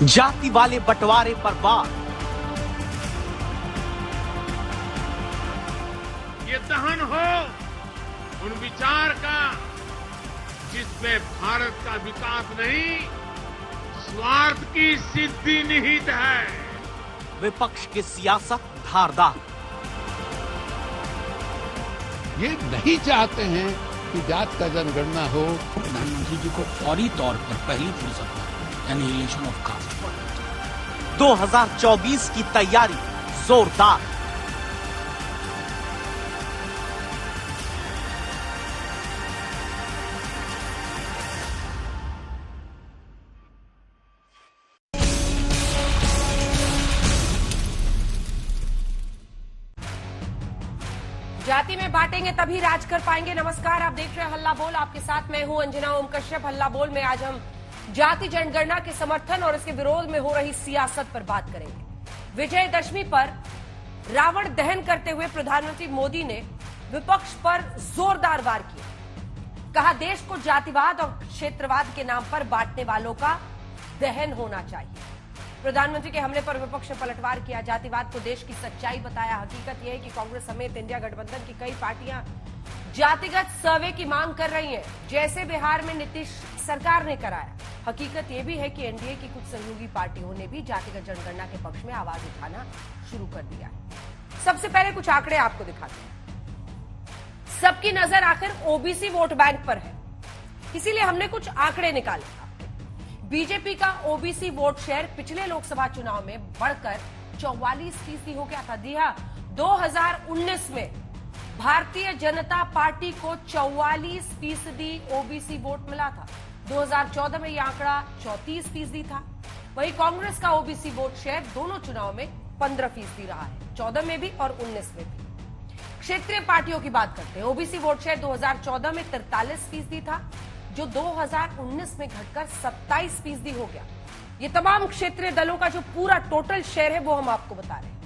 जाति वाले बंटवारे पर वार। ये दहन हो उन विचार का जिसमें भारत का विकास नहीं, स्वार्थ की सिद्धि निहित है। विपक्ष की सियासत धारदार। ये नहीं चाहते हैं कि जात का जनगणना हो। प्रधानमंत्री जी को फौरी तौर पर पहली फुर्सत में एनिहिलेशन ऑफ कास्ट 2024 की तैयारी जोरदार। जाति में बांटेंगे तभी राज कर पाएंगे। नमस्कार, आप देख रहे हैं हल्ला बोल। आपके साथ मैं हूं अंजना ओम कश्यप। हल्ला बोल में आज हम जाति जनगणना के समर्थन और इसके विरोध में हो रही सियासत पर बात करेंगे। विजयदशमी पर रावण दहन करते हुए प्रधानमंत्री मोदी ने विपक्ष पर जोरदार वार किया। कहा देश को जातिवाद और क्षेत्रवाद के नाम पर बांटने वालों का दहन होना चाहिए। प्रधानमंत्री के हमले पर विपक्ष ने पलटवार किया। जातिवाद को देश की सच्चाई बताया। हकीकत यह है कि कांग्रेस समेत इंडिया गठबंधन की कई पार्टियां जातिगत सर्वे की मांग कर रही हैं, जैसे बिहार में नीतीश सरकार ने कराया। हकीकत यह भी है कि एनडीए की कुछ सहयोगी पार्टियों ने भी जातिगत जनगणना के पक्ष में आवाज उठाना शुरू कर दिया है। सबसे पहले कुछ आंकड़े आपको दिखाते हैं। सबकी नजर आखिर ओबीसी वोट बैंक पर है, इसीलिए हमने कुछ आंकड़े निकाले। बीजेपी का ओबीसी वोट शेयर पिछले लोकसभा चुनाव में बढ़कर 44% हो गया था। जी हां, 2019 में भारतीय जनता पार्टी को 44% ओबीसी वोट मिला था। 2014 में यह आंकड़ा 34% था। वहीं कांग्रेस का ओबीसी वोट शेयर दोनों चुनाव में 15% रहा है, 14 में भी और 19 में भी। क्षेत्रीय पार्टियों की बात करते हैं। ओबीसी वोट शेयर 2014 में 43% था, जो 2019 में घटकर 27% हो गया। ये तमाम क्षेत्रीय दलों का जो पूरा टोटल शेयर है वो हम आपको बता रहे हैं।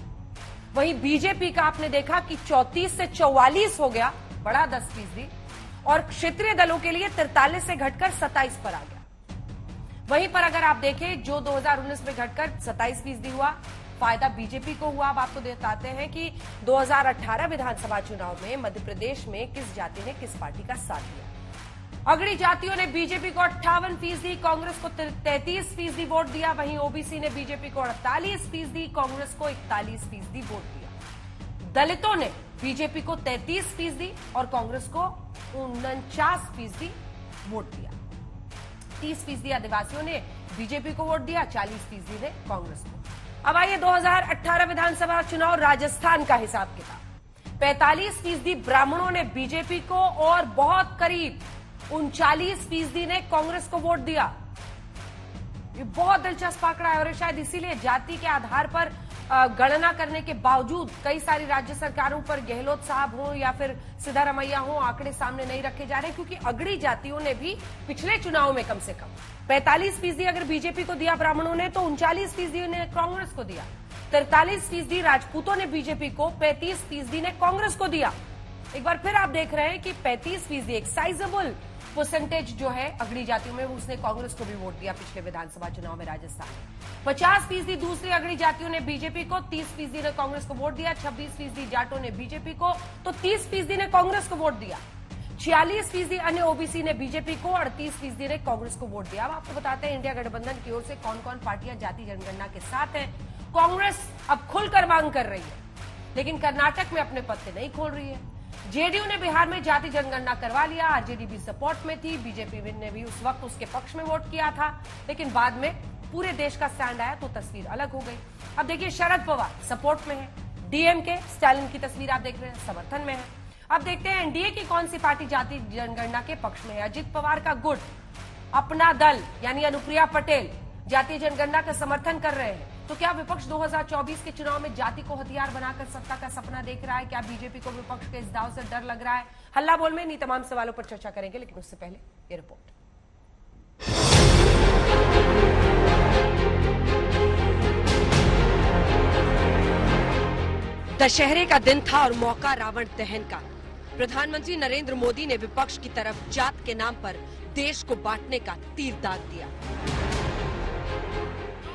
वहीं बीजेपी का आपने देखा कि 34 से 44 हो गया, बढ़ा 10%, और क्षेत्रीय दलों के लिए 43 से घटकर 27 पर आ गया। वहीं पर अगर आप देखें, जो 2019 में घटकर 27% हुआ, फायदा बीजेपी को हुआ। अब आपको बताते हैं कि 2018 विधानसभा चुनाव में मध्य प्रदेश में किस जाति ने किस पार्टी का साथ दिया। अगड़ी जातियों ने बीजेपी को 58%, कांग्रेस को 33% वोट दिया। वहीं ओबीसी ने बीजेपी को 48%, कांग्रेस को 41% वोट दिया। दलितों ने बीजेपी को 33% और कांग्रेस को 49% वोट दिया। 30% आदिवासियों ने बीजेपी को वोट दिया, 40% ने कांग्रेस को। अब आइए 2018 विधानसभा चुनाव राजस्थान का हिसाब किताब। 45% ब्राह्मणों ने बीजेपी को और बहुत करीब 39% ने कांग्रेस को वोट दिया। ये बहुत दिलचस्प आंकड़ा है और शायद इसीलिए जाति के आधार पर गणना करने के बावजूद कई सारी राज्य सरकारों पर गहलोत साहब हो या फिर सिद्धारमैया हो, आंकड़े सामने नहीं रखे जा रहे, क्योंकि अगड़ी जातियों ने भी पिछले चुनाव में कम से कम 45% अगर बीजेपी को दिया ब्राह्मणों ने, तो 39% ने कांग्रेस को दिया। 43% राजपूतों ने बीजेपी को, 35% ने कांग्रेस को दिया। एक बार फिर आप देख रहे हैं कि 35% एक साइजेबल परसेंटेज जो है अगड़ी जातियों में, उसने कांग्रेस को भी वोट दिया पिछले विधानसभा चुनाव में राजस्थान में। 50% दूसरी अगड़ी जातियों ने बीजेपी को, 30% ने कांग्रेस को वोट दिया। 26% जाटों ने बीजेपी को, तो 30% ने कांग्रेस को वोट दिया। 46% अन्य ओबीसी ने बीजेपी को, 38% ने कांग्रेस को वोट दिया। अब आपको बताते हैं इंडिया गठबंधन की ओर से कौन कौन पार्टियां जाति जनगणना के साथ हैं। कांग्रेस अब खुलकर मांग कर रही है, लेकिन कर्नाटक में अपने पत्ते नहीं खोल रही है। जेडीयू ने बिहार में जाति जनगणना करवा लिया। आरजेडी भी सपोर्ट में थी। बीजेपी ने भी उस वक्त उसके पक्ष में वोट किया था, लेकिन बाद में पूरे देश का स्टैंड आया तो तस्वीर अलग हो गई। अब देखिए, शरद पवार सपोर्ट में है, डीएमके स्टालिन की तस्वीर आप देख रहे हैं समर्थन में है। अब देखते हैं एनडीए की कौन सी पार्टी जाति जनगणना के पक्ष में है। अजित पवार का गुट, अपना दल यानी अनुप्रिया पटेल जातीय जनगणना का समर्थन कर रहे हैं। तो क्या विपक्ष 2024 के चुनाव में जाति को हथियार बनाकर सत्ता का सपना देख रहा है? क्या बीजेपी को विपक्ष के इस दाव से डर लग रहा है? हल्ला बोल में इन्हीं तमाम सवालों पर चर्चा करेंगे, लेकिन उससे पहले ये रिपोर्ट। दशहरे का दिन था और मौका रावण दहन का। प्रधानमंत्री नरेंद्र मोदी ने विपक्ष की तरफ जात के नाम पर देश को बांटने का तीर दाग दिया।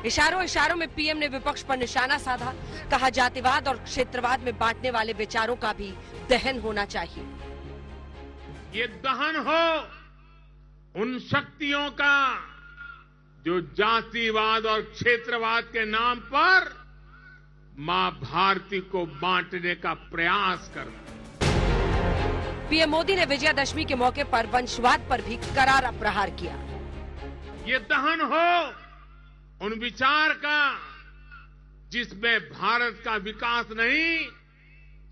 इशारों इशारों में पीएम ने विपक्ष पर निशाना साधा, कहा जातिवाद और क्षेत्रवाद में बांटने वाले विचारों का भी दहन होना चाहिए। ये दहन हो उन शक्तियों का जो जातिवाद और क्षेत्रवाद के नाम पर मां भारती को बांटने का प्रयास करते। पीएम मोदी ने विजयादशमी के मौके पर वंशवाद पर भी करारा प्रहार किया। ये दहन हो उन विचार का जिसमें भारत का विकास नहीं,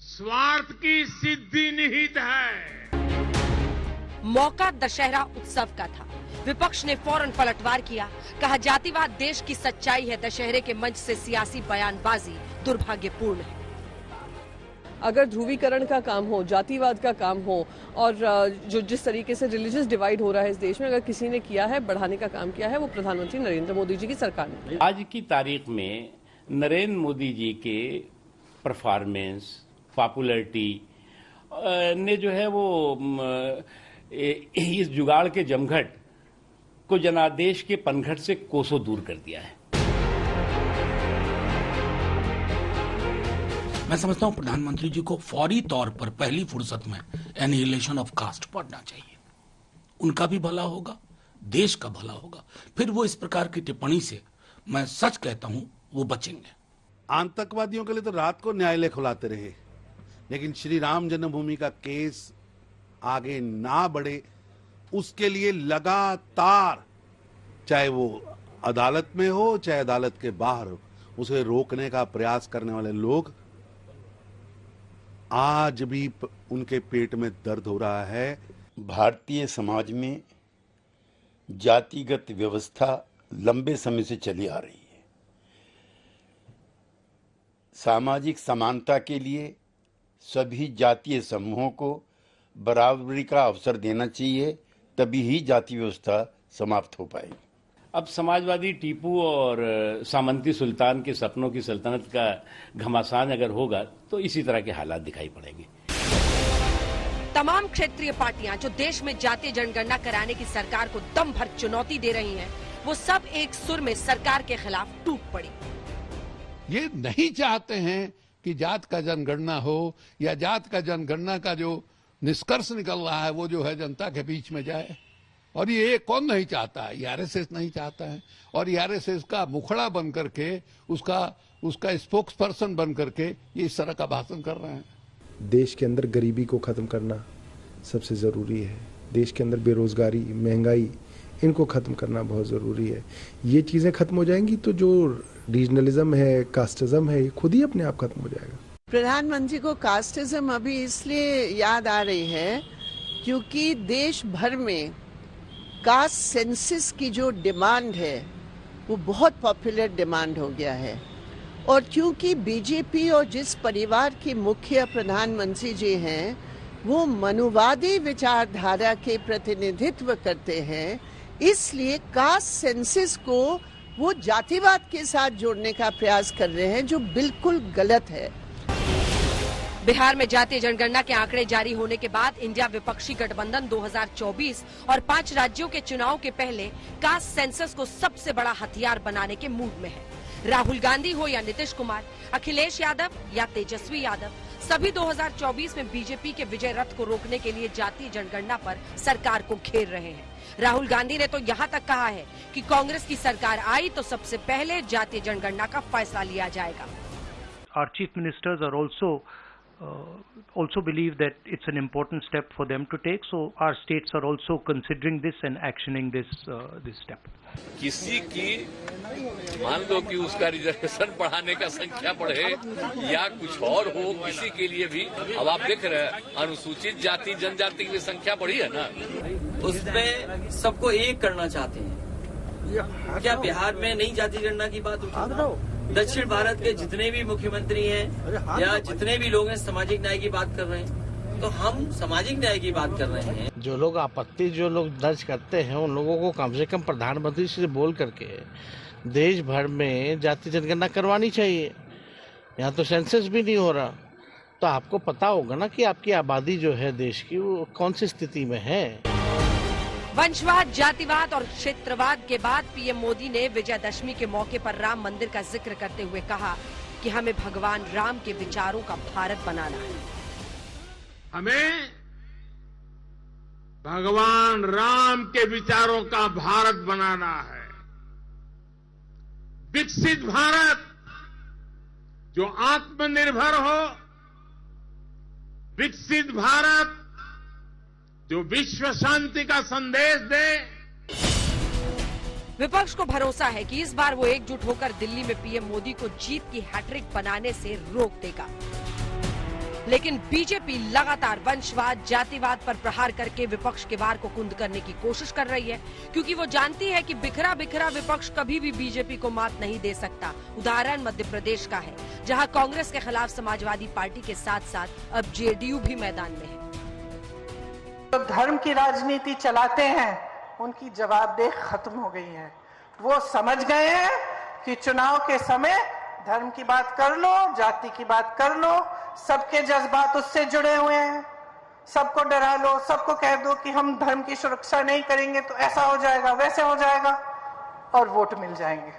स्वार्थ की सिद्धि निहित है। मौका दशहरा उत्सव का था। विपक्ष ने फौरन पलटवार किया, कहा जातिवाद देश की सच्चाई है, दशहरे के मंच से सियासी बयानबाजी दुर्भाग्यपूर्ण है। अगर ध्रुवीकरण का काम हो, जातिवाद का काम हो और जो जिस तरीके से रिलीजियस डिवाइड हो रहा है इस देश में, अगर किसी ने किया है, बढ़ाने का काम किया है, वो प्रधानमंत्री नरेंद्र मोदी जी की सरकार ने। आज की तारीख में नरेंद्र मोदी जी के परफॉर्मेंस, पॉपुलैरिटी ने जो है वो इस जुगाड़ के जमघट को जनादेश के पनघट से कोसों दूर कर दिया है। मैं समझता हूं प्रधानमंत्री जी को फौरी तौर पर पहली फुर्सत में एनिहिलेशन ऑफ कास्ट पढ़ना चाहिए। उनका भी भला होगा, देश का भला होगा। फिर वो इस प्रकार की टिप्पणी से, मैं सच कहता हूं, वो बचेंगे। आतंकवादियों के लिए तो रात को न्यायालय खुलाते रहे, लेकिन श्री राम जन्मभूमि का केस आगे ना बढ़े उसके लिए लगातार, चाहे वो अदालत में हो चाहे अदालत के बाहर हो, उसे रोकने का प्रयास करने वाले लोग आज भी उनके पेट में दर्द हो रहा है। भारतीय समाज में जातिगत व्यवस्था लंबे समय से चली आ रही है। सामाजिक समानता के लिए सभी जातीय समूहों को बराबरी का अवसर देना चाहिए, तभी ही जाति व्यवस्था समाप्त हो पाएगी। अब समाजवादी टीपू और सामंती सुल्तान के सपनों की सल्तनत का घमासान अगर होगा तो इसी तरह के हालात दिखाई पड़ेंगे। तमाम क्षेत्रीय पार्टियां जो देश में जातीय जनगणना कराने की सरकार को दम भर चुनौती दे रही हैं, वो सब एक सुर में सरकार के खिलाफ टूट पड़ी। ये नहीं चाहते हैं कि जात का जनगणना हो या जात का जनगणना का जो निष्कर्ष निकल रहा है वो जो है जनता के बीच में जाए। और ये कौन नहीं चाहता है? आरएसएस नहीं चाहता है। और आरएसएस का मुखड़ा बन करके, उसका स्पोक्स पर्सन बन करके ये इस तरह का भाषण कर रहे हैं। देश के अंदर गरीबी को खत्म करना सबसे जरूरी है। देश के अंदर बेरोजगारी, महंगाई, इनको खत्म करना बहुत जरूरी है। ये चीजें खत्म हो जाएंगी तो जो रीजनलिज्म है, कास्टिज्म है, ये खुद ही अपने आप खत्म हो जाएगा। प्रधानमंत्री को कास्टिज्म अभी इसलिए याद आ रही है क्योंकि देश भर में कास्ट सेंसस की जो डिमांड है वो बहुत पॉपुलर डिमांड हो गया है। और क्योंकि बीजेपी और जिस परिवार के मुखिया प्रधानमंत्री जी हैं वो मनुवादी विचारधारा के प्रतिनिधित्व करते हैं, इसलिए कास्ट सेंसस को वो जातिवाद के साथ जोड़ने का प्रयास कर रहे हैं, जो बिल्कुल गलत है। बिहार में जातीय जनगणना के आंकड़े जारी होने के बाद इंडिया विपक्षी गठबंधन 2024 और 5 राज्यों के चुनाव के पहले कास्ट सेंसस को सबसे बड़ा हथियार बनाने के मूड में है। राहुल गांधी हो या नीतीश कुमार, अखिलेश यादव या तेजस्वी यादव, सभी 2024 में बीजेपी के विजय रथ को रोकने के लिए जातीय जनगणना पर सरकार को घेर रहे हैं। राहुल गांधी ने तो यहाँ तक कहा है कि कांग्रेस की सरकार आई तो सबसे पहले जातीय जनगणना का फैसला लिया जाएगा। Our chief ministers are also believe that it's an important step for them to take, so our states are also considering this and actioning this step. किसी की मान लो कि उसका रिजर्वेशन बढ़ाने का संख्या बढ़े या कुछ और हो, किसी के लिए भी अब आप देख रहे हैं अनुसूचित जाति जनजाति की संख्या बढ़ी है ना, उसमें सबको एक करना चाहते हैं। क्या बिहार में नई जाति गणना की बात उठी? दक्षिण भारत के जितने भी मुख्यमंत्री हैं या जितने भी लोग हैं सामाजिक न्याय की बात कर रहे हैं, तो हम सामाजिक न्याय की बात कर रहे हैं। जो लोग आपत्ति दर्ज करते हैं उन लोगों को कम से कम प्रधानमंत्री से बोल करके देश भर में जाति जनगणना करवानी चाहिए। यहाँ तो सेंसस भी नहीं हो रहा, तो आपको पता होगा ना कि आपकी आबादी जो है देश की वो कौन सी स्थिति में है। वंशवाद, जातिवाद और क्षेत्रवाद के बाद पीएम मोदी ने विजयदशमी के मौके पर राम मंदिर का जिक्र करते हुए कहा कि हमें भगवान राम के विचारों का भारत बनाना है। हमें भगवान राम के विचारों का भारत बनाना है। विकसित भारत जो आत्मनिर्भर हो, विकसित भारत जो विश्व शांति का संदेश दे। विपक्ष को भरोसा है कि इस बार वो एकजुट होकर दिल्ली में पीएम मोदी को जीत की हैट्रिक बनाने से रोक देगा। लेकिन बीजेपी लगातार वंशवाद, जातिवाद पर प्रहार करके विपक्ष के वार को कुंद करने की कोशिश कर रही है, क्योंकि वो जानती है कि बिखरा बिखरा विपक्ष कभी भी बीजेपी को मात नहीं दे सकता। उदाहरण मध्य प्रदेश का है, जहां कांग्रेस के खिलाफ समाजवादी पार्टी के साथ साथ अब जेडीयू भी मैदान में है। जो धर्म की राजनीति चलाते हैं उनकी जवाबदेही खत्म हो गई है। वो समझ गए हैं कि चुनाव के समय धर्म की बात कर लो, जाति की बात कर लो, सबके जज्बात उससे जुड़े हुए हैं। सबको डरा लो, सबको कह दो कि हम धर्म की सुरक्षा नहीं करेंगे तो ऐसा हो जाएगा, वैसे हो जाएगा और वोट मिल जाएंगे।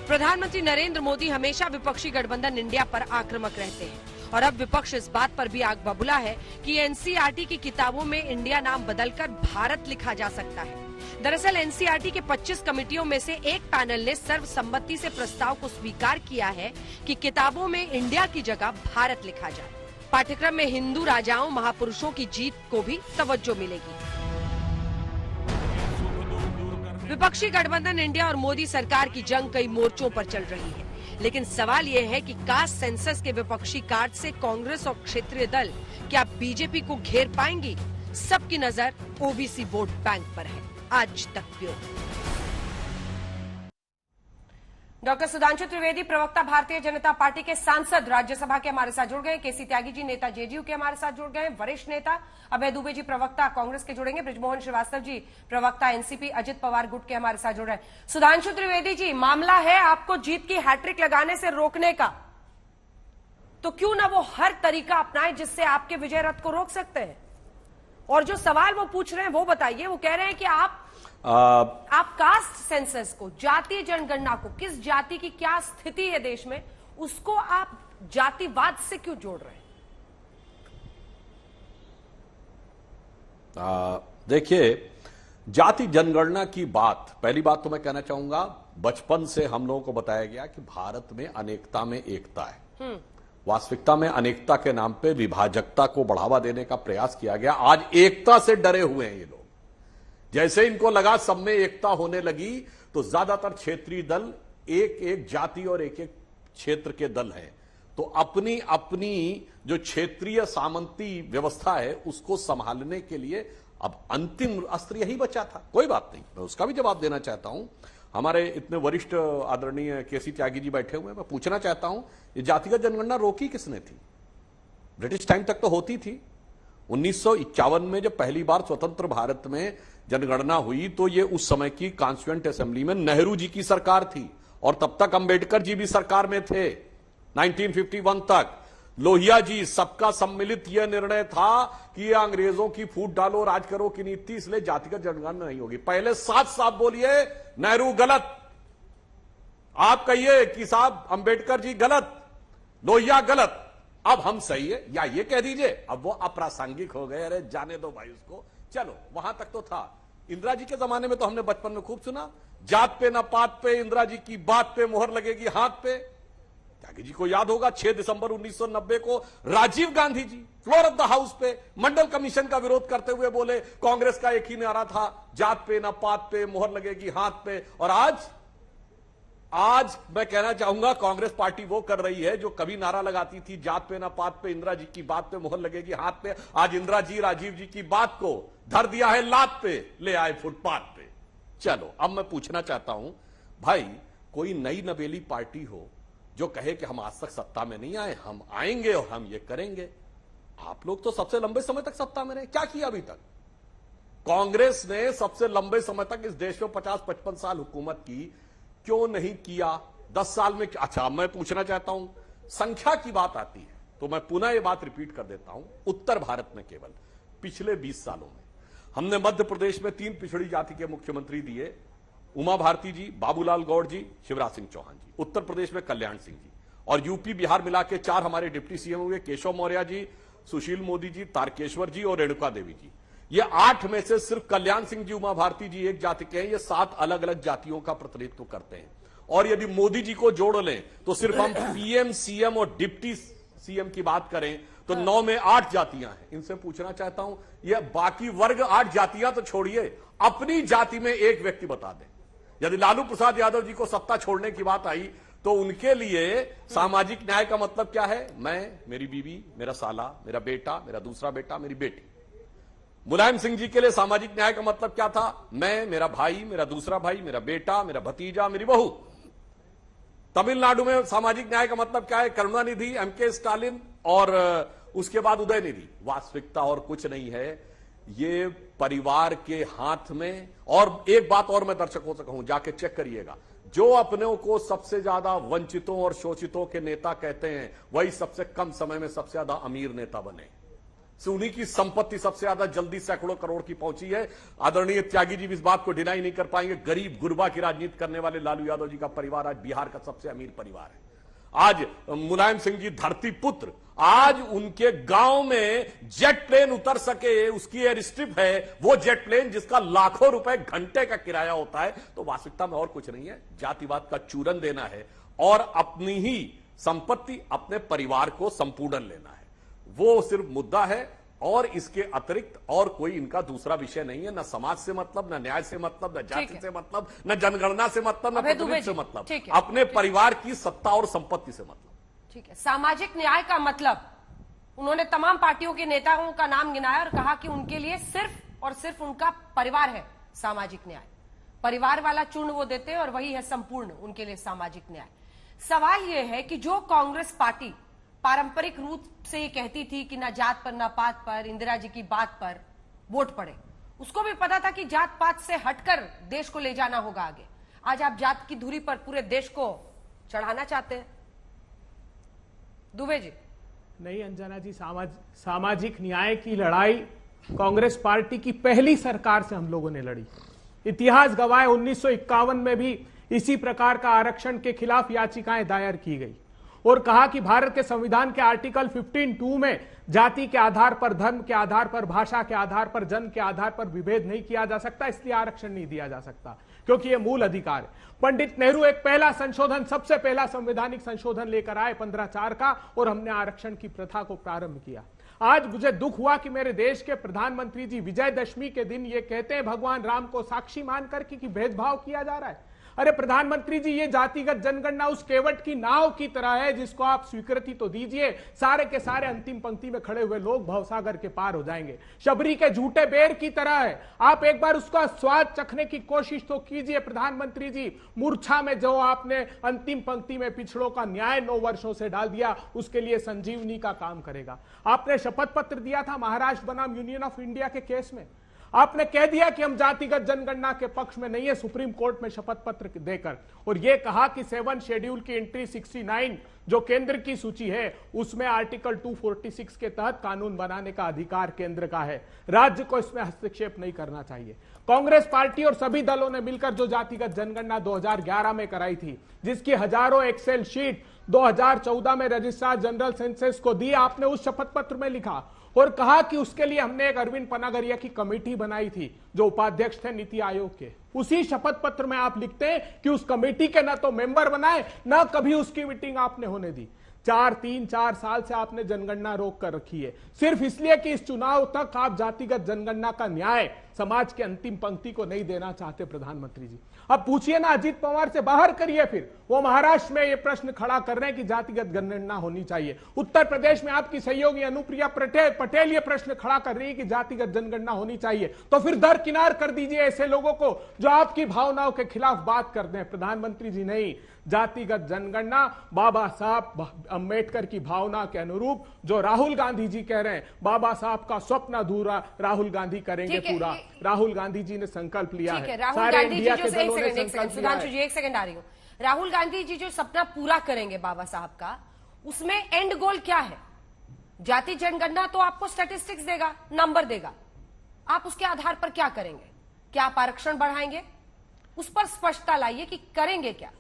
प्रधानमंत्री नरेंद्र मोदी हमेशा विपक्षी गठबंधन इंडिया पर आक्रामक रहते हैं और अब विपक्ष इस बात पर भी आग बबूला है कि एनसीईआरटी की किताबों में इंडिया नाम बदलकर भारत लिखा जा सकता है। दरअसल एनसीईआरटी के 25 कमेटियों में से एक पैनल ने सर्वसम्मति से प्रस्ताव को स्वीकार किया है कि किताबों में इंडिया की जगह भारत लिखा जाए। पाठ्यक्रम में हिंदू राजाओं, महापुरुषों की जीत को भी तवज्जो मिलेगी। विपक्षी गठबंधन इंडिया और मोदी सरकार की जंग कई मोर्चों पर चल रही है, लेकिन सवाल ये है कि कास्ट सेंसस के विपक्षी कार्ड से कांग्रेस और क्षेत्रीय दल क्या बीजेपी को घेर पाएंगी? सबकी नजर ओबीसी वोट बैंक पर है। आज तक ब्यूरो। डॉक्टर सुधांशु त्रिवेदी, प्रवक्ता भारतीय जनता पार्टी के सांसद, राज्यसभा के हमारे साथ जुड़ गए। केसी त्यागी जी, नेता जेडीयू के हमारे साथ जुड़ गए। वरिष्ठ नेता अभय दुबे जी, प्रवक्ता कांग्रेस के जुड़ेंगे। बृजमोहन श्रीवास्तव जी, प्रवक्ता एनसीपी, अजित पवार गुट के हमारे साथ जुड़ रहे हैं। सुधांशु त्रिवेदी जी, मामला है आपको जीत की हैट्रिक लगाने से रोकने का, तो क्यों ना वो हर तरीका अपनाए जिससे आपके विजय रथ को रोक सकते हैं? और जो सवाल वो पूछ रहे हैं वो बताइए। वो कह रहे हैं कि आप कास्ट सेंसस को, जातीय जनगणना को, किस जाति की क्या स्थिति है देश में, उसको आप जातिवाद से क्यों जोड़ रहे हैं? देखिए, जाति जनगणना की बात, पहली बात तो मैं कहना चाहूंगा, बचपन से हम लोगों को बताया गया कि भारत में अनेकता में एकता है। वास्तविकता में अनेकता के नाम पे विभाजकता को बढ़ावा देने का प्रयास किया गया। आज एकता से डरे हुए हैं ये लोग। जैसे इनको लगा सब में एकता होने लगी तो ज्यादातर क्षेत्रीय दल एक एक जाति और एक एक क्षेत्र के दल हैं, तो अपनी अपनी जो क्षेत्रीय सामंती व्यवस्था है उसको संभालने के लिए अब अंतिम अस्त्र यही बचा था। कोई बात नहीं, मैं उसका भी जवाब देना चाहता हूं। हमारे इतने वरिष्ठ आदरणीय केसी त्यागी जी बैठे हुए हैं, मैं पूछना चाहता हूं, ये जातिगत जनगणना रोकी किसने थी? ब्रिटिश टाइम तक तो होती थी। 1951 में जब पहली बार स्वतंत्र भारत में जनगणना हुई तो ये उस समय की कॉन्स्टिट्यूएंट असेंबली में नेहरू जी की सरकार थी और तब तक अंबेडकर जी भी सरकार में थे। 1951 तक लोहिया जी, सबका सम्मिलित यह निर्णय था कि ये अंग्रेजों की फूट डालो राज करो की नीति, इसलिए जातिगत जनगणना नहीं होगी। पहले साफ बोलिए नेहरू गलत, आप कहिए कि साहब अंबेडकर जी गलत, लोहिया गलत, अब हम सही है, या ये कह दीजिए अब वो अप्रासंगिक हो गए, अरे जाने दो भाई उसको, चलो वहां तक तो था। इंदिरा जी के जमाने में तो हमने बचपन में खूब सुना, जात पे न पात पे, इंदिरा जी की बात पे मोहर लगेगी हाथ पे। त्यागी जी को याद होगा 6 दिसंबर 1990 को Rajiv Gandhi ji floor of the house पे मंडल कमीशन का विरोध करते हुए बोले, कांग्रेस का एक ही नारा था, जात पे न पात पे मोहर लगेगी हाथ पे। और आज मैं कहना चाहूंगा कांग्रेस पार्टी वो कर रही है जो कभी नारा लगाती थी जात पे ना पात पे, इंदिरा जी की बात पे मोहर लगेगी हाथ पे, आज इंदिरा जी राजीव जी की बात को धर दिया है लात पे, ले आए फुटपाथ पे। चलो अब मैं पूछना चाहता हूं, भाई कोई नई नवेली पार्टी हो जो कहे कि हम आज तक सत्ता में नहीं आए, हम आएंगे और हम ये करेंगे। आप लोग तो सबसे लंबे समय तक सत्ता में रहे, क्या किया अभी तक? कांग्रेस ने सबसे लंबे समय तक इस देश में 50-55 साल हुकूमत की, क्यों नहीं किया 10 साल में? अच्छा, मैं पूछना चाहता हूं, संख्या की बात आती है तो मैं पुनः यह बात रिपीट कर देता हूं, उत्तर भारत में केवल पिछले 20 सालों में हमने मध्य प्रदेश में 3 पिछड़ी जाति के मुख्यमंत्री दिए, उमा भारती जी, बाबूलाल गौड़ जी, शिवराज सिंह चौहान जी। उत्तर प्रदेश में कल्याण सिंह जी, और यूपी बिहार मिला के 4 हमारे डिप्टी सीएम हुए, केशव मौर्य जी, सुशील मोदी जी, तारकेश्वर जी और रेणुका देवी जी। ये 8 में से सिर्फ कल्याण सिंह जी, उमा भारती जी एक जाति के हैं। ये 7 अलग अलग जातियों का प्रतिनिधित्व करते हैं। और यदि मोदी जी को जोड़ लें तो सिर्फ हम पीएम, सीएम और डिप्टी सीएम की बात करें तो 9 में 8 जातियां हैं। इनसे पूछना चाहता हूं, ये बाकी वर्ग 8 जातियां तो छोड़िए, अपनी जाति में एक व्यक्ति बता दें। यदि लालू प्रसाद यादव जी को सत्ता छोड़ने की बात आई तो उनके लिए सामाजिक न्याय का मतलब क्या है? मैं, मेरी बीवी, मेरा साला, मेरा बेटा, मेरा दूसरा बेटा, मेरी बेटी। मुलायम सिंह जी के लिए सामाजिक न्याय का मतलब क्या था? मैं, मेरा भाई, मेरा दूसरा भाई, मेरा बेटा, मेरा भतीजा, मेरी बहू। तमिलनाडु में सामाजिक न्याय का मतलब क्या है? करुणानिधि, एमके स्टालिन और उसके बाद उदयनिधि। वास्तविकता और कुछ नहीं है, ये परिवार के हाथ में। और एक बात और मैं दर्शकों से कहूं, जाके चेक करिएगा, जो अपनों को सबसे ज्यादा वंचितों और शोषितों के नेता कहते हैं, वही सबसे कम समय में सबसे ज्यादा अमीर नेता बने। उन्हीं की संपत्ति सबसे ज्यादा जल्दी सैकड़ों करोड़ की पहुंची है। आदरणीय त्यागी जी भी इस बात को डिनाई नहीं कर पाएंगे। गरीब गुरबा की राजनीति करने वाले लालू यादव जी का परिवार आज बिहार का सबसे अमीर परिवार है। आज मुलायम सिंह जी धरती पुत्र, आज उनके गांव में जेट प्लेन उतर सके, उसकी एयर स्ट्रिप है, वो जेट प्लेन जिसका लाखों रुपए घंटे का किराया होता है। तो वास्तविकता में और कुछ नहीं है, जातिवाद का चूरन देना है और अपनी ही संपत्ति, अपने परिवार को संपूर्ण लेना है। वो सिर्फ मुद्दा है और इसके अतिरिक्त और कोई इनका दूसरा विषय नहीं है। न समाज से मतलब, न न्याय से मतलब, न जाति से मतलब, न जनगणना से मतलब, न प्रतिनिधि से मतलब, अपने परिवार की सत्ता और संपत्ति से मतलब। ठीक है, सामाजिक न्याय का मतलब उन्होंने तमाम पार्टियों के नेताओं का नाम गिनाया और कहा कि उनके लिए सिर्फ और सिर्फ उनका परिवार है सामाजिक न्याय। परिवार वाला चूर्ण वो देते हैं और वही है संपूर्ण उनके लिए सामाजिक न्याय। सवाल यह है कि जो कांग्रेस पार्टी पारंपरिक रूप से ये कहती थी कि ना जात पर ना पात पर, इंदिरा जी की बात पर वोट पड़े, उसको भी पता था कि जात पात से हटकर देश को ले जाना होगा आगे। आज आप जात की धुरी पर पूरे देश को चढ़ाना चाहते हैं। दुबे जी। नहीं अंजना जी, सामाजिक न्याय की लड़ाई कांग्रेस पार्टी की पहली सरकार से हम लोगों ने लड़ी। इतिहास गवाह 1951 में भी इसी प्रकार का आरक्षण के खिलाफ याचिकाएं दायर की गई और कहा कि भारत के संविधान के आर्टिकल 15(2) में जाति के आधार पर, धर्म के आधार पर, भाषा के आधार पर, जन्म के आधार पर विभेद नहीं किया जा सकता, इसलिए आरक्षण नहीं दिया जा सकता क्योंकि यह मूल अधिकार है। पंडित नेहरू एक पहला संशोधन, सबसे पहला संवैधानिक संशोधन लेकर आए 15(4) का, और हमने आरक्षण की प्रथा को प्रारंभ किया। आज मुझे दुख हुआ कि मेरे देश के प्रधानमंत्री जी विजयदशमी के दिन ये कहते हैं भगवान राम को साक्षी मानकर कि भेदभाव किया जा रहा है। अरे प्रधानमंत्री जी, ये जातिगत जनगणना उस केवट की नाव की तरह है जिसको आप स्वीकृति तो दीजिए, सारे के सारे अंतिम पंक्ति में खड़े हुए लोग भवसागर के पार हो जाएंगे। शबरी के झूठे बेर की तरह है, आप एक बार उसका स्वाद चखने की कोशिश तो कीजिए प्रधानमंत्री जी। मूर्छा में जो आपने अंतिम पंक्ति में पिछड़ों का न्याय 9 वर्षों से डाल दिया, उसके लिए संजीवनी का काम करेगा। आपने शपथ पत्र दिया था महाराष्ट्र बनाम यूनियन ऑफ इंडिया के केस में, आपने कह दिया कि हम जातिगत जनगणना के पक्ष में नहीं है सुप्रीम कोर्ट में शपथ पत्र देकर, और यह कहा कि 7 शेड्यूल की एंट्री 69 जो केंद्र की सूची है उसमें आर्टिकल 246 के तहत कानून बनाने का अधिकार केंद्र का है, राज्य को इसमें हस्तक्षेप नहीं करना चाहिए। कांग्रेस पार्टी और सभी दलों ने मिलकर जो जातिगत जनगणना 2011 में कराई थी, जिसकी हजारों एक्सेल शीट 2014 में रजिस्ट्रार जनरल सेंसस को दी, आपने उस शपथ पत्र में लिखा और कहा कि उसके लिए हमने एक अरविंद पनागरिया की कमेटी बनाई थी जो उपाध्यक्ष थे नीति आयोग के। उसी शपथ पत्र में आप लिखते हैं कि उस कमेटी के ना तो मेंबर बनाए, ना कभी उसकी मीटिंग आपने होने दी। 4 साल से आपने जनगणना रोक कर रखी है, सिर्फ इसलिए कि इस चुनाव तक आप जातिगत जनगणना का न्याय समाज के अंतिम पंक्ति को नहीं देना चाहते प्रधानमंत्री जी। अब पूछिए ना, अजीत पवार से बाहर करिए, फिर वो महाराष्ट्र में ये प्रश्न खड़ा कर रहे हैं कि जातिगत जनगणना होनी चाहिए। उत्तर प्रदेश में आपकी सहयोगी अनुप्रिया पटेल ये प्रश्न खड़ा कर रही है कि जातिगत जनगणना होनी चाहिए। तो फिर दरकिनार कर दीजिए ऐसे लोगों को जो आपकी भावनाओं के खिलाफ बात करते हैं। प्रधानमंत्री जी नहीं, जातिगत जनगणना बाबा साहब अंबेडकर की भावना के अनुरूप, जो राहुल गांधी जी कह रहे हैं, बाबा साहब का स्वप्न अधूरा राहुल गांधी करेंगे पूरा। राहुल गांधी जी ने संकल्प लिया है, सारे इंडिया के दलों ने संकल्प लिया है। जी एक सेकंड आ रही हूँ। राहुल गांधी जी जो सपना पूरा करेंगे बाबा साहब का, उसमें एंड गोल क्या है? जाति जनगणना तो आपको स्टैटिस्टिक्स देगा, नंबर देगा। आप उसके आधार पर क्या करेंगे? क्या आप आरक्षण बढ़ाएंगे? उस पर स्पष्टता लाइए कि करेंगे क्या,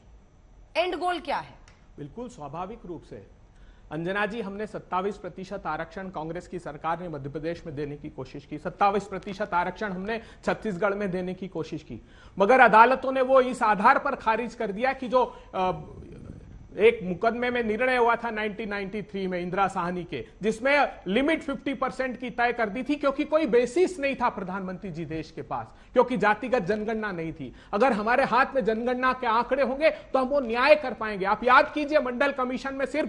एंड गोल क्या है? बिल्कुल स्वाभाविक रूप से अंजना जी, हमने 27% आरक्षण कांग्रेस की सरकार ने मध्य प्रदेश में देने की कोशिश की, 27% आरक्षण हमने छत्तीसगढ़ में देने की कोशिश की, मगर अदालतों ने वो इस आधार पर खारिज कर दिया कि जो एक मुकदमे में निर्णय हुआ था 1993 में इंदिरा साहनी के, जिसमें लिमिट 50% की तय कर दी थी, क्योंकि कोई बेसिस नहीं था प्रधानमंत्री जी देश के पास, क्योंकि जातिगत जनगणना नहीं थी। अगर हमारे हाथ में जनगणना के आंकड़े होंगे तो हम वो न्याय कर पाएंगे। आप याद कीजिए, मंडल कमीशन में सिर्फ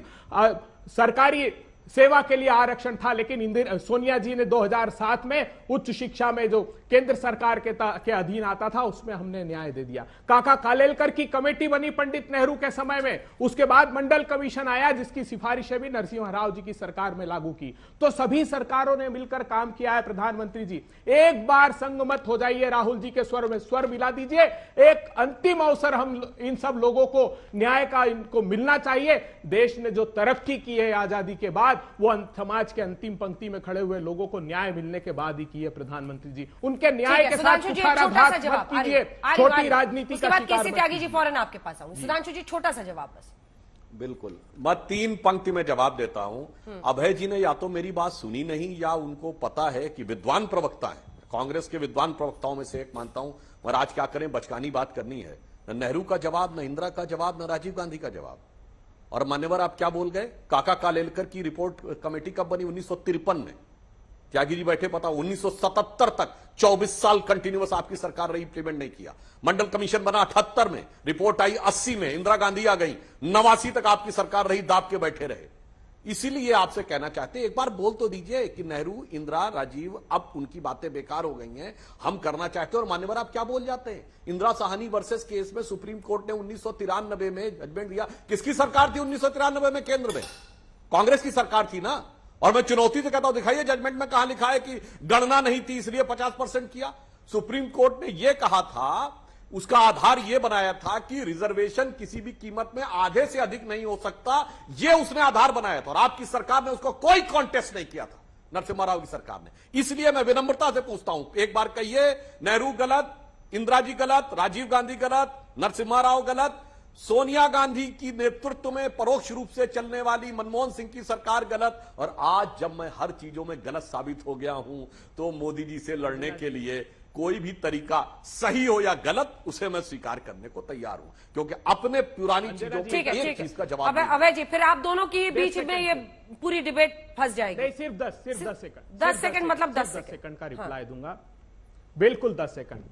सरकारी सेवा के लिए आरक्षण था, लेकिन सोनिया जी ने 2007 में उच्च शिक्षा में जो केंद्र सरकार के अधीन आता था उसमें हमने न्याय दे दिया। काका कालेलकर की कमेटी बनी पंडित नेहरू के समय में, उसके बाद मंडल कमीशन आया जिसकी सिफारिशें भी नरसिम्हा राव जी की सरकार में लागू की। तो सभी सरकारों ने मिलकर काम किया है। प्रधानमंत्री जी, एक बार संगमत हो जाइए, राहुल जी के स्वर में स्वर मिला दीजिए। एक अंतिम अवसर हम इन सब लोगों को न्याय का इनको मिलना चाहिए। देश ने जो तरक्की की है आजादी के बाद, वो समाज के अंतिम पंक्ति में खड़े हुए लोगों को न्याय मिलने के बाद ही की है प्रधानमंत्री जी। उनके न्याय के साथ कुठाराघात मत कीजिए, छोटी राजनीति का शिकार केसी त्यागी जी, फौरन आपके पास आऊं। सुधांशु जी, छोटा सा जवाब बस। बिल्कुल, मैं 3 पंक्ति में जवाब देता हूं। अभय जी ने या तो मेरी बात सुनी नहीं या उनको पता है कि विद्वान प्रवक्ता है, कांग्रेस के विद्वान प्रवक्ताओं में से एक मानता हूं, मगर आज क्या करें, बचकानी बात करनी है। न नेहरू का जवाब, न इंदिरा का जवाब, न राजीव गांधी का जवाब। और मान्यवर आप क्या बोल गए? काका कालेलकर की रिपोर्ट कमेटी कब बनी? 1953 में। त्यागी जी बैठे, पता 1977 तक 24 साल कंटिन्यूअस आपकी सरकार रही, इंप्लीमेंट नहीं किया। मंडल कमीशन बना 78 में, रिपोर्ट आई 80 में, इंदिरा गांधी आ गई, 89 तक आपकी सरकार रही, दाब के बैठे रहे। इसीलिए आपसे कहना चाहते हैं, एक बार बोल तो दीजिए कि नेहरू, इंदिरा, राजीव, अब उनकी बातें बेकार हो गई हैं, हम करना चाहते हैं। और मान्यवर आप क्या बोल जाते हैं? इंदिरा साहनी वर्सेस केस में सुप्रीम कोर्ट ने 1993 में जजमेंट दिया। किसकी सरकार थी 1993 में? केंद्र में कांग्रेस की सरकार थी ना। और मैं चुनौती से कहता हूं, दिखाइए जजमेंट में कहां लिखा है कि गणना नहीं थी इसलिए 50% किया। सुप्रीम कोर्ट ने यह कहा था, उसका आधार यह बनाया था कि रिजर्वेशन किसी भी कीमत में आधे से अधिक नहीं हो सकता, यह उसने आधार बनाया था। और आपकी सरकार ने उसको कोई कॉन्टेस्ट नहीं किया था, नरसिम्हा राव की सरकार ने। इसलिए मैं विनम्रता से पूछता हूं, एक बार कहिए, नेहरू गलत, इंदिरा जी गलत, राजीव गांधी गलत, नरसिम्हा राव गलत, सोनिया गांधी की नेतृत्व में परोक्ष रूप से चलने वाली मनमोहन सिंह की सरकार गलत। और आज जब मैं हर चीजों में गलत साबित हो गया हूं, तो मोदी जी से लड़ने के लिए कोई भी तरीका सही हो या गलत, उसे मैं स्वीकार करने को तैयार हूं, क्योंकि अपने पुरानी चीजों के एक चीज का जवाब। अभय जी, फिर आप दोनों की बीच में ये पूरी डिबेट फंस जाएगी। नहीं, सिर्फ 10 सेकंड, 10 सेकंड मतलब 10 सेकंड का रिप्लाई दूंगा, बिल्कुल 10 सेकंड।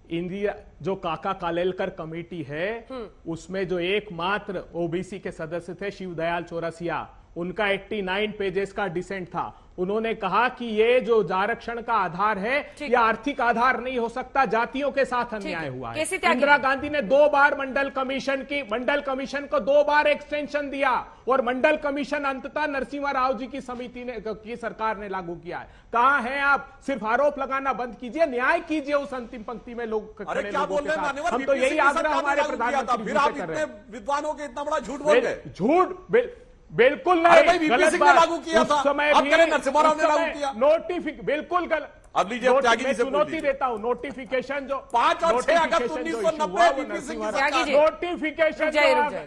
इंडिया जो काका कालेलकर कमेटी है, उसमें जो एकमात्र ओबीसी के सदस्य थे शिवदयाल चौरसिया, उनका 89 पेजेस का डिसेंट था। उन्होंने कहा कि ये जो आरक्षण का आधार है, ये आर्थिक आधार नहीं हो सकता, जातियों के साथ अन्याय हुआ है। इंदिरा गांधी ने 2 बार मंडल कमीशन को 2 बार एक्सटेंशन दिया, और मंडल कमीशन अंततः नरसिम्हा राव जी की समिति ने, की सरकार ने लागू किया है। कहां हैं आप? सिर्फ आरोप लगाना बंद कीजिए, न्याय कीजिए उस अंतिम पंक्ति में लोग खड़े लोगों के साथ। हम तो यही आग्रह हमारे प्रधानमंत्री जी से कर रहे हैं। विद्वानों के इतना बड़ा झूठ बोल गए। झूठ बिल्कुल नहीं, गलत बात। लागू किया था, समय अब करें नरसिम्हा राव ने लागू किया। बिल्कुल गलत। अब लीजिए, त्यागी जी से चुनौती देता हूं, नोटिफिकेशन जो 5 और 6 अगस्त 1990 नोटिफिकेशन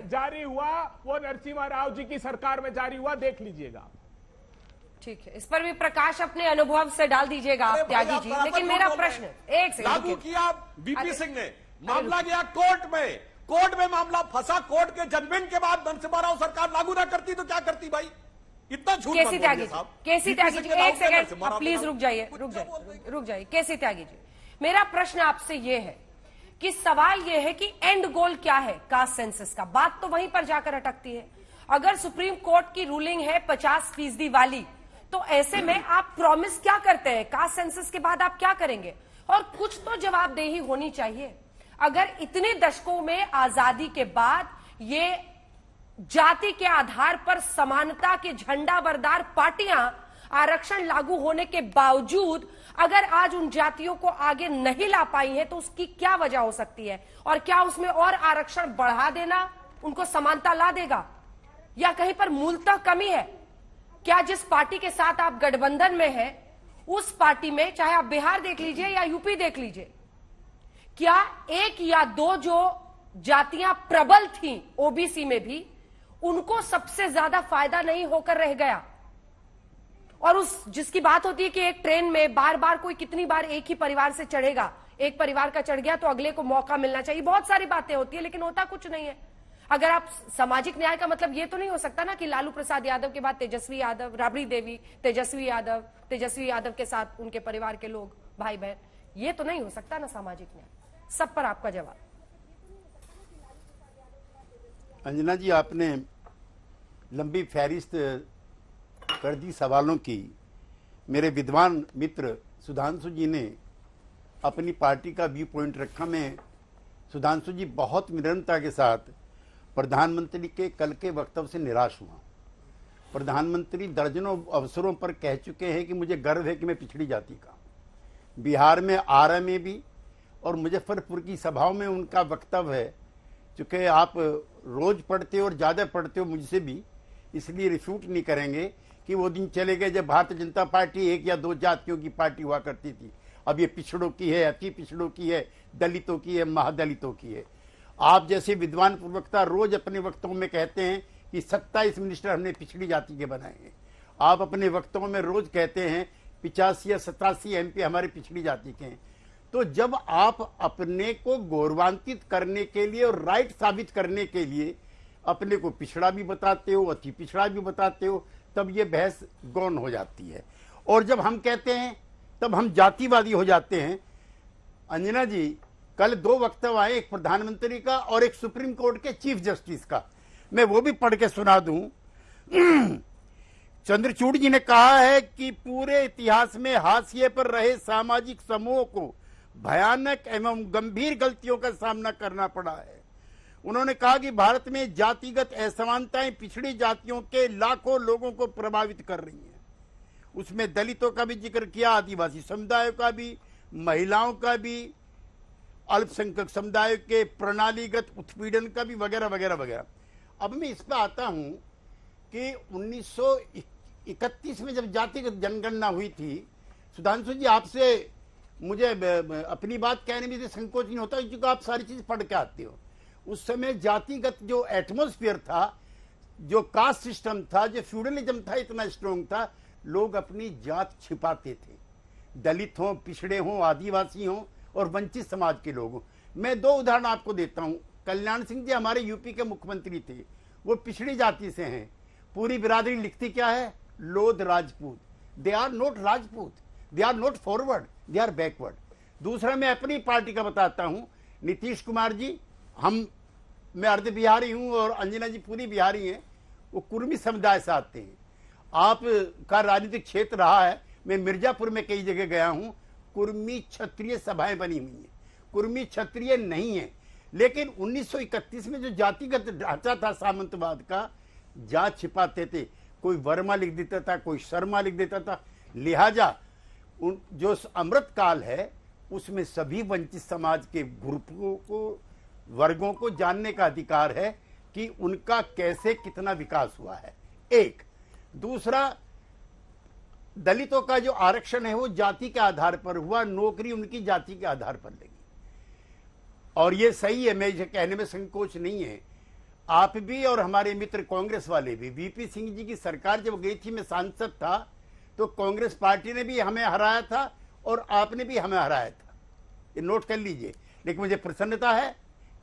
जारी हुआ, वो नरसिम्हा राव जी की सरकार में जारी हुआ, देख लीजिएगा। ठीक है, इस पर भी प्रकाश अपने अनुभव से डाल दीजिएगा आप त्यागी जी। लेकिन मेरा प्रश्न, एक सेकंड, लागू किया बीपी सिंह ने, मामला गया कोर्ट में मामला फंसा, कोर्ट के जजमेंट के बाद नरसिम्हा राव सरकार लागू ना करती तो क्या करती भाई? इतना झूठ। केसी त्यागी जी, एक सेकंड प्लीज रुक जाइए। केसी त्यागी जी, मेरा प्रश्न आपसे ये है कि सवाल ये है कि एंड गोल क्या है कास्ट सेंसस का? बात तो वहीं पर जाकर अटकती है। अगर सुप्रीम कोर्ट की रूलिंग है 50% वाली, तो ऐसे में आप प्रॉमिस क्या करते हैं? कास्ट सेंसस के बाद आप क्या करेंगे? और कुछ तो जवाबदेही होनी चाहिए। अगर इतने दशकों में आजादी के बाद ये जाति के आधार पर समानता के झंडा बरदार पार्टियां आरक्षण लागू होने के बावजूद अगर आज उन जातियों को आगे नहीं ला पाई है, तो उसकी क्या वजह हो सकती है? और क्या उसमें और आरक्षण बढ़ा देना उनको समानता ला देगा, या कहीं पर मूलतः कमी है? क्या जिस पार्टी के साथ आप गठबंधन में हैं उस पार्टी में, चाहे आप बिहार देख लीजिए या यूपी देख लीजिए, क्या एक या दो जो जातियां प्रबल थीं ओबीसी में भी, उनको सबसे ज्यादा फायदा नहीं होकर रह गया? और उस जिसकी बात होती है कि एक ट्रेन में बार बार कोई कितनी बार एक ही परिवार से चढ़ेगा, एक परिवार का चढ़ गया तो अगले को मौका मिलना चाहिए, बहुत सारी बातें होती है, लेकिन होता कुछ नहीं है। अगर आप सामाजिक न्याय का मतलब ये तो नहीं हो सकता ना कि लालू प्रसाद यादव के बाद तेजस्वी यादव, राबड़ी देवी, तेजस्वी यादव के साथ उनके परिवार के लोग, भाई बहन, ये तो नहीं हो सकता ना सामाजिक न्याय। सब पर आपका जवाब। अंजना जी, आपने लंबी फहरिस्त कर दी सवालों की। मेरे विद्वान मित्र सुधांशु जी ने अपनी पार्टी का व्यू पॉइंट रखा। मैं सुधांशु जी बहुत निरंतरता के साथ प्रधानमंत्री के कल के वक्तव्य से निराश हुआ। प्रधानमंत्री दर्जनों अवसरों पर कह चुके हैं कि मुझे गर्व है कि मैं पिछड़ी जाति का। बिहार में, आरा में भी और मुजफ्फरपुर की सभाओं में उनका वक्तव्य है, चूंकि आप रोज पढ़ते हो और ज्यादा पढ़ते हो मुझसे भी, इसलिए रिफ्यूट नहीं करेंगे कि वो दिन चले गए जब भारतीय जनता पार्टी एक या दो जातियों की पार्टी हुआ करती थी। अब ये पिछड़ों की है, अति पिछड़ों की है, दलितों की है, महादलितों की है। आप जैसे विद्वान प्रवक्ता रोज अपने वक्तव्यों में कहते हैं कि 27 मिनिस्टर हमने पिछड़ी जाति के बनाए हैं। आप अपने वक्तव्यों में रोज कहते हैं 85 या 87 MP हमारे पिछड़ी जाति के हैं। तो जब आप अपने को गौरवान्वित करने के लिए और राइट साबित करने के लिए अपने को पिछड़ा भी बताते हो, अति पिछड़ा भी बताते हो, तब ये बहस गौण हो जाती है। और जब हम कहते हैं तब हम जातिवादी हो जाते हैं। अंजना जी, कल दो वक्तव्य आए, एक प्रधानमंत्री का और एक सुप्रीम कोर्ट के चीफ जस्टिस का। मैं वो भी पढ़ के सुना दूं। चंद्रचूड़ जी ने कहा है कि पूरे इतिहास में हाशिए पर रहे सामाजिक समूहों को भयानक एवं गंभीर गलतियों का सामना करना पड़ा है। उन्होंने कहा कि भारत में जातिगत असमानताएं पिछड़ी जातियों के लाखों लोगों को प्रभावित कर रही हैं। उसमें दलितों का भी जिक्र किया, आदिवासी समुदायों का भी, महिलाओं का भी, अल्पसंख्यक समुदाय के प्रणालीगत उत्पीड़न का भी, वगैरह वगैरह वगैरह। अब मैं इस पर आता हूं कि 1931 में जब जातिगत जनगणना हुई थी, सुधांशु जी, आपसे मुझे अपनी बात कहने में संकोच नहीं होता क्योंकि आप सारी चीज पढ़ के आते हो। उस समय जातिगत जो एटमॉस्फेयर था, जो कास्ट सिस्टम था, जो फ्यूडलिज्म था, इतना स्ट्रॉन्ग था, लोग अपनी जात छिपाते थे। दलित हों, पिछड़े हों, आदिवासी हों और वंचित समाज के लोग हों। मैं दो उदाहरण आपको देता हूं। कल्याण सिंह जी हमारे यूपी के मुख्यमंत्री थे, वो पिछड़ी जाति से हैं। पूरी बिरादरी लिखती क्या है? Lodh Rajput. They are not Rajput, they are not forward, they are backward. दूसरा मैं अपनी पार्टी का बताता हूं। नीतीश कुमार जी, मैं अर्ध बिहारी हूं और अंजना जी पूरी बिहारी हैं, वो कुर्मी समुदाय से आते हैं। आपका राजनीतिक क्षेत्र रहा है, मैं मिर्जापुर में कई जगह गया हूं, कुर्मी क्षत्रिय सभाएं बनी हुई हैं। कुर्मी क्षत्रिय नहीं है, लेकिन 1931 में जो जातिगत ढांचा था सामंतवाद का, जात छिपाते थे। कोई वर्मा लिख देता था, कोई शर्मा लिख देता था। लिहाजा जो अमृत काल है उसमें सभी वंचित समाज के ग्रुपों को, वर्गों को जानने का अधिकार है कि उनका कैसे कितना विकास हुआ है। एक दूसरा, दलितों का जो आरक्षण है वो जाति के आधार पर हुआ, नौकरी उनकी जाति के आधार पर लगी और ये सही है, मैं इसे कहने में संकोच नहीं है। आप भी और हमारे मित्र कांग्रेस वाले भी, वीपी सिंह जी की सरकार जब गई थी, मैं सांसद था, तो कांग्रेस पार्टी ने भी हमें हराया था और आपने भी हमें हराया था, ये नोट कर लीजिए। लेकिन मुझे प्रसन्नता है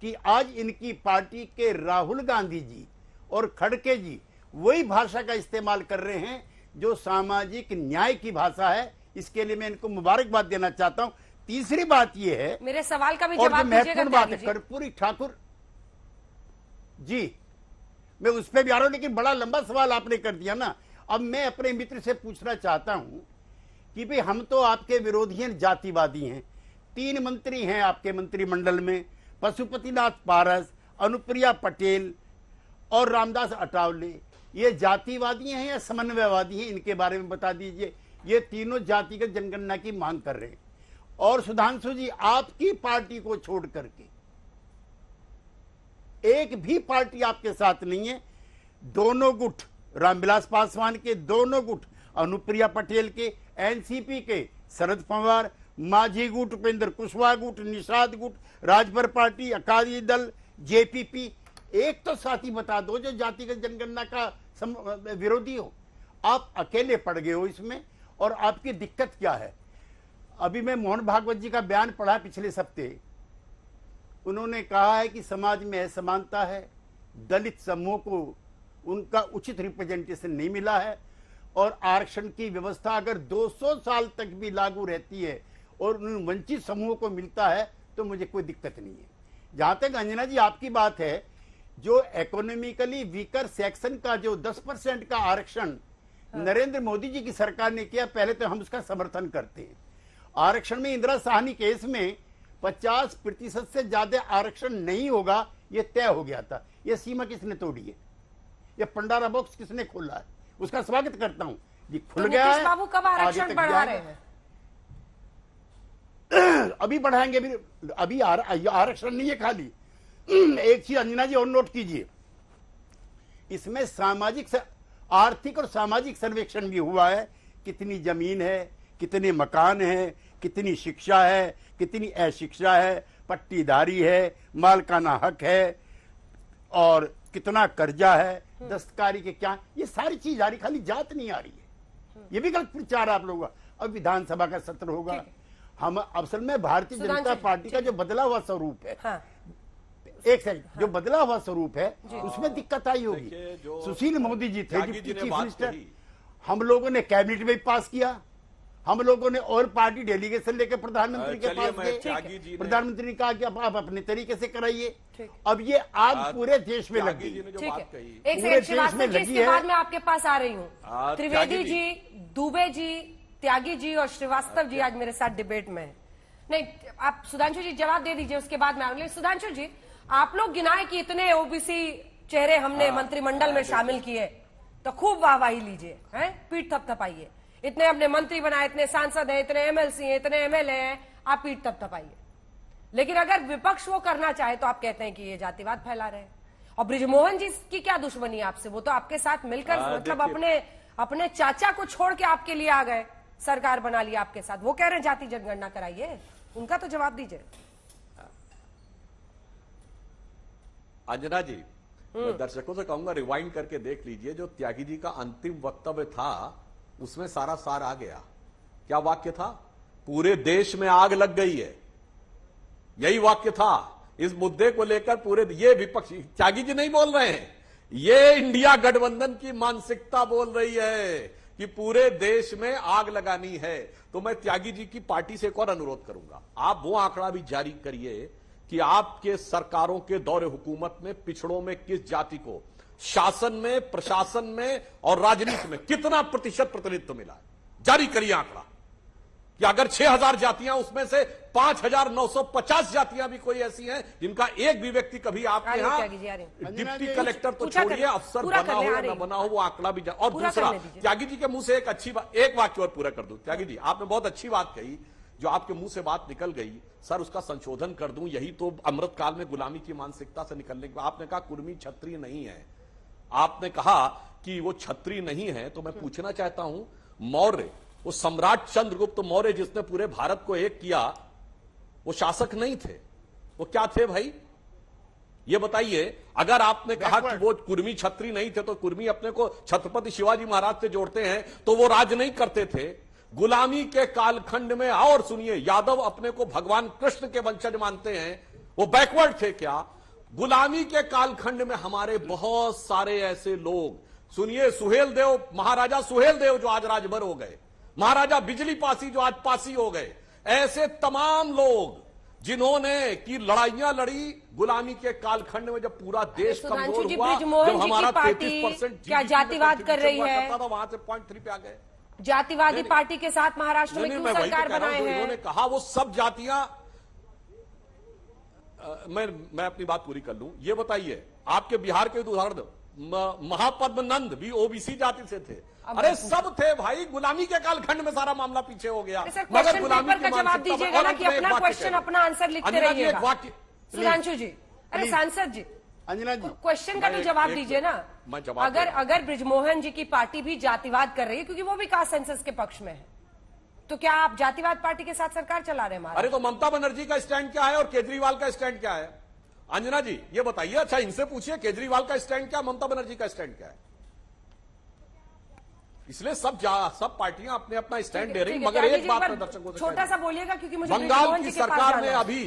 कि आज इनकी पार्टी के राहुल गांधी जी और खड़गे जी वही भाषा का इस्तेमाल कर रहे हैं जो सामाजिक न्याय की भाषा है। इसके लिए मैं इनको मुबारकबाद देना चाहता हूं। तीसरी बात यह है, मेरे सवाल का भी और जवाब जो महत्वपूर्ण बात है, कर्पूरी ठाकुर जी, मैं उस पर भी आ रहा हूं, लेकिन बड़ा लंबा सवाल आपने कर दिया ना। अब मैं अपने मित्र से पूछना चाहता हूं कि भाई हम तो आपके विरोधी हैं, जातिवादी हैं। 3 मंत्री हैं आपके मंत्रिमंडल में, पशुपतिनाथ पारस, अनुप्रिया पटेल और रामदास अठावले। ये जातिवादी हैं या समन्वयवादी हैं? इनके बारे में बता दीजिए। ये तीनों जातिगत जनगणना की मांग कर रहे हैं। और सुधांशु जी, आपकी पार्टी को छोड़ करके एक भी पार्टी आपके साथ नहीं है। दोनों गुट रामविलास पासवान के, दोनों गुट अनुप्रिया पटेल के, एनसीपी के शरद पवार, माझी गुट, उपेंद्र कुशवाहा गुट, निषाद गुट, राजभर पार्टी, अकाली दल, जेपीपी। एक तो साथी बता दो जो जातिगत जनगणना का विरोधी हो। आप अकेले पड़ गए हो इसमें, और आपकी दिक्कत क्या है? अभी मैं मोहन भागवत जी का बयान पढ़ा पिछले हफ्ते। उन्होंने कहा है कि समाज में असमानता है, दलित समूह को उनका उचित रिप्रेजेंटेशन नहीं मिला है, और आरक्षण की व्यवस्था अगर 200 साल तक भी लागू रहती है और उन वंचित समूहों को मिलता है तो मुझे कोई दिक्कत नहीं है। जहां तक अंजना जी आपकी बात है, जो इकोनॉमिकली वीकर सेक्शन का जो 10% का आरक्षण नरेंद्र मोदी जी की सरकार ने किया, पहले तो हम उसका समर्थन करते हैं। आरक्षण में इंदिरा साहनी केस में 50% से ज्यादा आरक्षण नहीं होगा, यह तय हो गया था। यह सीमा किसने तोड़ी है? यह पंडारा बॉक्स किसने खोला है? उसका स्वागत करता हूं जी, खुल गया है। बाबू कब आरक्षण बढ़ा रहे हैं? अभी बढ़ाएंगे, अभी आरक्षण नहीं है खाली। एक चीज अंजना जी और नोट कीजिए, इसमें सामाजिक, आर्थिक और सामाजिक सर्वेक्षण भी हुआ है। कितनी जमीन है, कितने मकान हैं, कितनी शिक्षा है, कितनी अशिक्षा है, पट्टीदारी है, मालकाना हक है, और कितना कर्जा है, दस्तकारी के क्या, ये सारी चीज आ रही, खाली जात नहीं आ रही है। ये भी गलत प्रचार आप लोगों का। अब विधानसभा का सत्र होगा, हम असल में भारतीय जनता पार्टी का जो बदला हुआ स्वरूप है, हाँ। एक सेकंड, जो बदला हुआ स्वरूप है उसमें दिक्कत आई होगी। सुशील मोदी जी थे डिप्टी चीफ मिनिस्टर, हम लोगों ने कैबिनेट में पास किया, हम लोगों ने ऑल पार्टी डेलीगेशन लेकर प्रधानमंत्री के पास गए। प्रधानमंत्री ने कहा कि आप अपने तरीके से कराइए। अब ये आग पूरे देश में लग गई, एक सेकंड लगी है। बाद में आपके पास आ रही हूँ। त्रिवेदी जी, दुबे जी, त्यागी जी और श्रीवास्तव जी आज मेरे साथ डिबेट में है। नहीं, आप सुधांशु जी जवाब दे दीजिए, उसके बाद में आऊंगी। सुधांशु जी, आप लोग गिनाए कि इतने ओबीसी चेहरे हमने मंत्रिमंडल में शामिल किए, तो खूब वाहवाही लीजिए, हैं, पीठ थपथपाइए। इतने अपने मंत्री बनाए, इतने सांसद हैं, इतने एमएलसी हैं, इतने एमएलए हैं, आप पीठ थपथपाइए। लेकिन अगर विपक्ष वो करना चाहे तो आप कहते हैं कि ये जातिवाद फैला रहे हैं। और बृजमोहन जी की क्या दुश्मनी है आपसे? वो तो आपके साथ मिलकर मतलब अपने चाचा को छोड़ के आपके लिए आ गए, सरकार बना लिया आपके साथ। वो कह रहे हैं जाति जनगणना कराइए, उनका तो जवाब दीजिए। अंजना जी, मैं दर्शकों से कहूंगा रिवाइंड करके देख लीजिए, जो त्यागी जी का अंतिम वक्तव्य था उसमें सारा सार आ गया। क्या वाक्य था? पूरे देश में आग लग गई है, यही वाक्य था। इस मुद्दे को लेकर पूरे, ये विपक्ष, त्यागी जी नहीं बोल रहे हैं, ये इंडिया गठबंधन की मानसिकता बोल रही है कि पूरे देश में आग लगानी है। तो मैं त्यागी जी की पार्टी से एक और अनुरोध करूंगा, आप वो आंकड़ा भी जारी करिए कि आपके सरकारों के दौरे हुकूमत में पिछड़ों में किस जाति को शासन में, प्रशासन में और राजनीति में कितना प्रतिशत प्रतिनिधित्व मिला है। जारी करिए आंकड़ा कि अगर 6000 जातियां, उसमें से 5950 जातियां भी कोई ऐसी हैं जिनका एक भी व्यक्ति कभी आपके यहां डिप्टी कलेक्टर तो छोड़िए, अफसर बना हो या न बना हो, वो आंकड़ा भी। और दूसरा, त्यागी जी के मुंह से एक अच्छी बात, एक वाक्य और पूरा कर दूं। त्यागी जी, आपने बहुत अच्छी बात कही, जो आपके मुंह से बात निकल गई, सर उसका संशोधन कर दूं। यही तो अमृतकाल में गुलामी की मानसिकता से निकलने के बाद आपने कहा कुर्मी छत्री नहीं है, आपने कहा कि वो छत्री नहीं है। तो मैं पूछना चाहता हूं, मौर्य, वो सम्राट चंद्रगुप्त मौर्य जिसने पूरे भारत को एक किया, वो शासक नहीं थे, वो क्या थे भाई? ये बताइए। अगर आपने कहा कि वो कुर्मी छत्री नहीं थे, तो कुर्मी अपने को छत्रपति शिवाजी महाराज से जोड़ते हैं, तो वो राज नहीं करते थे गुलामी के कालखंड में। और सुनिए, यादव अपने को भगवान कृष्ण के वंशज मानते हैं, वो बैकवर्ड थे क्या? गुलामी के कालखंड में हमारे बहुत सारे ऐसे लोग, सुनिए, सुहेल देव, महाराजा सुहेल देव जो आज राजभर हो गए, महाराजा बिजली पासी जो आज पासी हो गए, ऐसे तमाम लोग जिन्होंने की लड़ाइयां लड़ी गुलामी के कालखंड में, जब पूरा देश कमजोर हुआ, जब हमारा 33% क्या जातिवाद कर रही है, वहां से 0.3 पे आ गए। जातिवादी पार्टी के साथ महाराष्ट्र में क्यों सरकार बनाए हैं? उन्होंने कहा वो सब जातियां, मैं अपनी बात पूरी कर लूं। ये बताइए, आपके बिहार के उदाहरण, महापद्म नंद भी ओबीसी जाति से थे। अरे सब थे भाई, गुलामी के कालखंड में सारा मामला पीछे हो गया। मगर गुलामी का जवाब दीजिएगा ना कि अपना क्वेश्चन अपना आंसर लिखते रहिएगा। सुधांशु जी, अरे सांसद जी, अंजना जी, क्वेश्चन का तो जवाब दीजिए ना। अगर बृजमोहन जी की पार्टी भी जातिवाद कर रही है, क्योंकि वो भी कास्ट सेंसस के पक्ष में है, तो क्या आप जातिवाद पार्टी के साथ सरकार चला रहे हैं? अरे तो ममता बनर्जी का स्टैंड क्या है और केजरीवाल का स्टैंड क्या है? अंजना जी ये बताइए। अच्छा इनसे पूछिए केजरीवाल का स्टैंड क्या, ममता बनर्जी का स्टैंड क्या है। इसलिए सब पार्टियां अपने अपना स्टैंड दे रही, मगर एक बात मैं दर्शकों से छोटा सा बोलिएगा क्योंकि मुझे बंगाल की सरकार ने अभी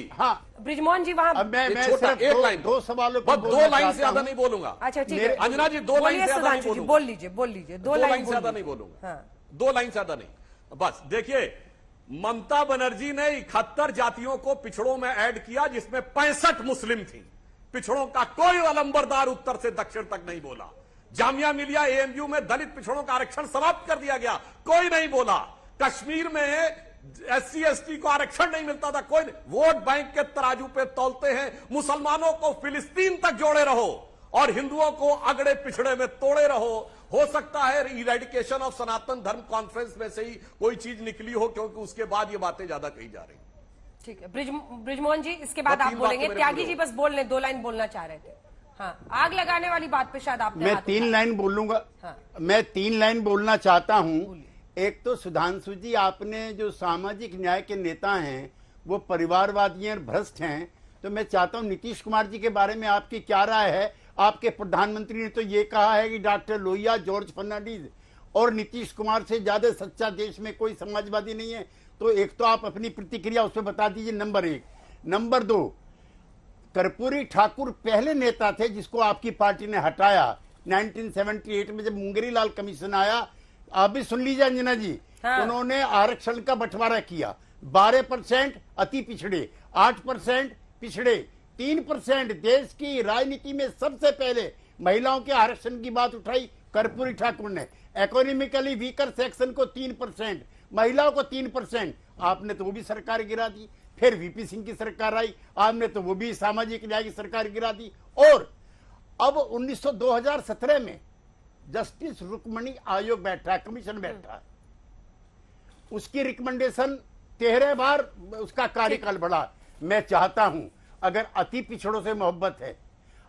ब्रिजमोहन जी वहां एक लाइन, दो सवालों बस 2 लाइन से ज्यादा नहीं बोलूंगा। अच्छा ठीक है अंजना जी 2 लाइन से ज्यादा नहीं बोलूंगा। बोल लीजिए 2 लाइन से ज्यादा नहीं बोलूंगा। 2 लाइन से ज्यादा नहीं। बस देखिए ममता बनर्जी ने 71 जातियों को पिछड़ों में ऐड किया जिसमें 65 मुस्लिम थी। पिछड़ों का कोई अलंबरदार उत्तर से दक्षिण तक नहीं बोला। जामिया मिलिया एएमयू में दलित पिछड़ों का आरक्षण समाप्त कर दिया गया, कोई नहीं बोला। कश्मीर में एससी एसटी को आरक्षण नहीं मिलता था, कोई नहीं। वोट बैंक के तराजू पे तौलते हैं। मुसलमानों को फिलिस्तीन तक जोड़े रहो और हिंदुओं को अगड़े पिछड़े में तोड़े रहो। हो सकता है इरेडिकेशन ऑफ सनातन धर्म कॉन्फ्रेंस में से ही कोई चीज निकली हो, क्योंकि उसके बाद ये बातें ज्यादा कही जा रही। ठीक है ब्रिजमोहन जी, इसके बाद आप बोलेंगे। त्यागी जी बस बोलने 2 लाइन बोलना चाह रहे थे। हाँ, आग लगाने वाली बात पे शायद आपने मैं 3 लाइन बोलूंगा। हाँ। मैं 3 लाइन बोलना चाहता हूं। एक तो सुधांशु जी, आपने जो सामाजिक न्याय के नेता हैं वो परिवारवादी और भ्रष्ट हैं, तो मैं चाहता हूं नीतीश कुमार जी के बारे में आपकी क्या राय है। आपके प्रधानमंत्री ने तो ये कहा है कि डॉक्टर लोहिया, जॉर्ज फर्नांडीज और नीतीश कुमार से ज्यादा सच्चा देश में कोई समाजवादी नहीं है। तो एक तो आप अपनी प्रतिक्रिया उस पर बता दीजिए, नंबर 1। नंबर 2, कर्पूरी ठाकुर पहले नेता थे जिसको आपकी पार्टी ने हटाया 1978 में, जब मुंगेरी लाल कमीशन आया। आप भी सुन लीजिए अंजना जी। हाँ। उन्होंने आरक्षण का बंटवारा किया। 12% अति पिछड़े, 8% पिछड़े, 3% देश की राजनीति में सबसे पहले महिलाओं के आरक्षण की बात उठाई कर्पूरी ठाकुर ने। इकोनॉमिकली वीकर सेक्शन को 3%, महिलाओं को 3%। आपने तो वो भी सरकार गिरा दी। फिर वीपी सिंह की सरकार आई, आपने तो वो भी सामाजिक न्याय की सरकार गिरा दी। और अब 2017 में जस्टिस रुक्मणी आयोग बैठा, कमीशन बैठा, उसकी रिकमेंडेशन 13 बार उसका कार्यकाल बढ़ा। मैं चाहता हूं अगर अति पिछड़ों से मोहब्बत है,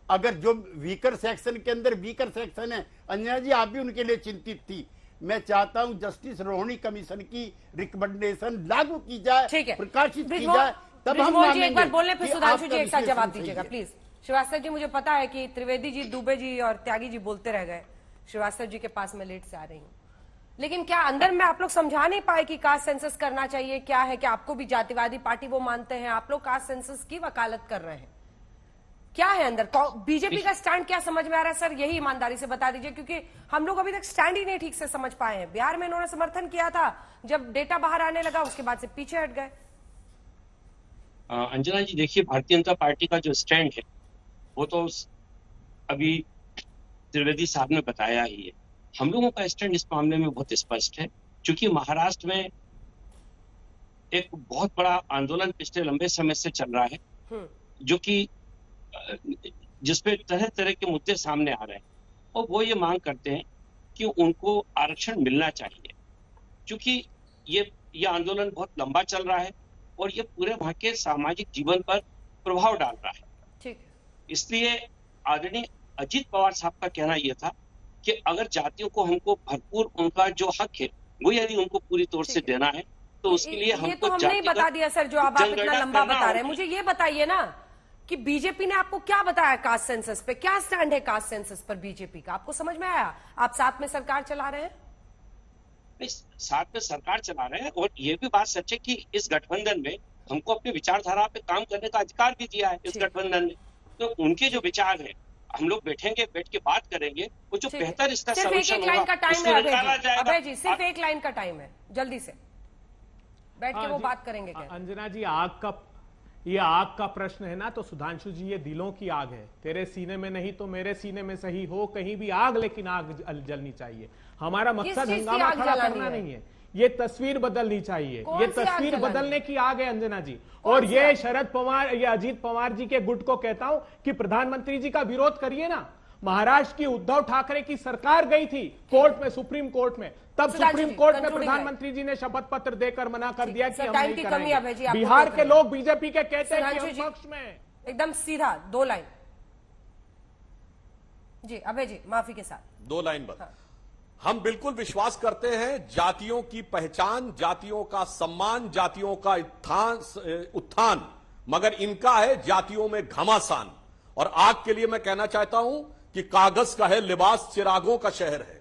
अगर जो वीकर सेक्शन के अंदर वीकर सेक्शन है, अंजना जी आप भी उनके लिए चिंतित थी, मैं चाहता हूं जस्टिस रोहिणी कमीशन की रिकमेंडेशन लागू की जाए, प्रकाशित की जाए, तब हम मानेंगे। एक बार बोलने फिर सुधांशु जी एक साथ जवाब दीजिएगा प्लीज। श्रीवास्तव जी, मुझे पता है कि त्रिवेदी जी, दुबे जी और त्यागी जी बोलते रह गए। श्रीवास्तव जी के पास मैं लेट से आ रही हूँ, लेकिन क्या अंदर में आप लोग समझा नहीं पाए कि कास्ट सेंसस करना चाहिए क्या है? कि आपको भी जातिवादी पार्टी वो मानते हैं, आप लोग कास्ट सेंसस की वकालत कर रहे हैं, क्या है अंदर? बीजेपी का स्टैंड क्या समझ में आ रहा है सर? यही ईमानदारी से बता दीजिए, क्योंकि हम लोग अभी तक स्टैंड ही नहीं ठीक से समझ पाए हैं। बिहार में इन्होंने समर्थन किया था, जब डेटा बाहर आने लगा उसके बाद से पीछे हट गए। अंजना जी देखिए, भारतीय जनता पार्टी का जो स्टैंड है वो तो अभी त्रिवेदी साहब ने बताया ही है। हम लोगों का स्टैंड इस मामले में बहुत स्पष्ट है, क्योंकि महाराष्ट्र में एक बहुत बड़ा आंदोलन पिछले लंबे समय से चल रहा है, जो कि जिसपे तरह तरह के मुद्दे सामने आ रहे हैं, और वो ये मांग करते हैं कि उनको आरक्षण मिलना चाहिए, क्योंकि ये आंदोलन बहुत लंबा चल रहा है और ये पूरे वहां के सामाजिक जीवन पर प्रभाव डाल रहा है। ठीक। इसलिए आदरणीय अजीत पवार साहब का कहना यह था कि अगर जातियों को हमको भरपूर उनका जो हक है वो यदि उनको पूरी तौर से देना है, तो उसके लिए हमको तो हमने बता दिया सर, जो आप इतना लंबा बता रहे हैं। मुझे ये बताइए ना कि बीजेपी ने आपको क्या बताया कास्ट सेंसस पे, क्या स्टैंड है कास्ट सेंसस पर बीजेपी का? आपको समझ में आया? आप साथ में सरकार चला रहे हैं? साथ में सरकार चला रहे हैं, और ये भी बात सच है कि इस गठबंधन में हमको अपनी विचारधारा पे काम करने का अधिकार भी दिया है इस गठबंधन ने। तो उनके जो विचार है हम लोग बैठेंगे, बैठ के बात करेंगे, वो जो बेहतर इसका सॉल्यूशन होगा उसको निकाला जाएगा। अभय जी, सिर्फ 1 लाइन का टाइम है, जल्दी से बैठ के वो बात करेंगे। अंजना जी, ये आग का प्रश्न है ना, तो सुधांशु जी ये दिलों की आग है। तेरे सीने में नहीं तो मेरे सीने में सही हो कहीं भी आग, लेकिन आग जलनी चाहिए। हमारा मकसद हंगामा खड़ा करना नहीं है, ये तस्वीर बदलनी चाहिए। ये तस्वीर बदलने की आग है अंजना जी। और ये शरद पवार, ये अजीत पवार जी के गुट को कहता हूं कि प्रधानमंत्री जी का विरोध करिए ना। महाराष्ट्र की उद्धव ठाकरे की सरकार गई थी कोर्ट में, सुप्रीम कोर्ट में, तब सुप्रीम कोर्ट में प्रधानमंत्री जी ने शपथ पत्र देकर मना कर दिया कि हम नहीं करेंगे। बिहार के लोग बीजेपी के कहते हैं कि हम पक्ष में। एकदम सीधा 2 लाइन जी। अभय जी माफी के साथ 2 लाइन बस। हम बिल्कुल विश्वास करते हैं जातियों की पहचान, जातियों का सम्मान, जातियों का उत्थान, मगर इनका है जातियों में घमासान। और आग के लिए मैं कहना चाहता हूं कि कागज का है लिबास, चिरागों का शहर है,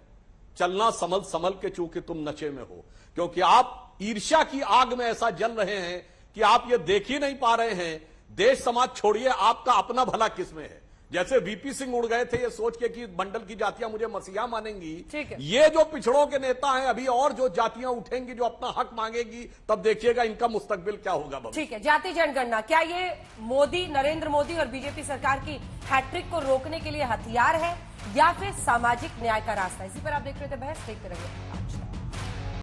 चलना संभल संभल के चूंकि तुम नशे में हो। क्योंकि आप ईर्ष्या की आग में ऐसा जल रहे हैं कि आप ये देख ही नहीं पा रहे हैं, देश समाज छोड़िए, आपका अपना भला किसमें है। जैसे वीपी सिंह उड़ गए थे ये सोच के कि मंडल की जातियां मुझे मसीहा मानेंगी, ये जो पिछड़ों के नेता हैं, अभी और जो जातियां उठेंगी जो अपना हक मांगेगी, तब देखिएगा इनका मुस्तकबिल क्या होगा। ठीक है, जाति जनगणना क्या ये मोदी, नरेंद्र मोदी और बीजेपी सरकार की हैट्रिक को रोकने के लिए हथियार है या फिर सामाजिक न्याय का रास्ता? इसी पर आप देख रहे थे बहस, देखते रहिए।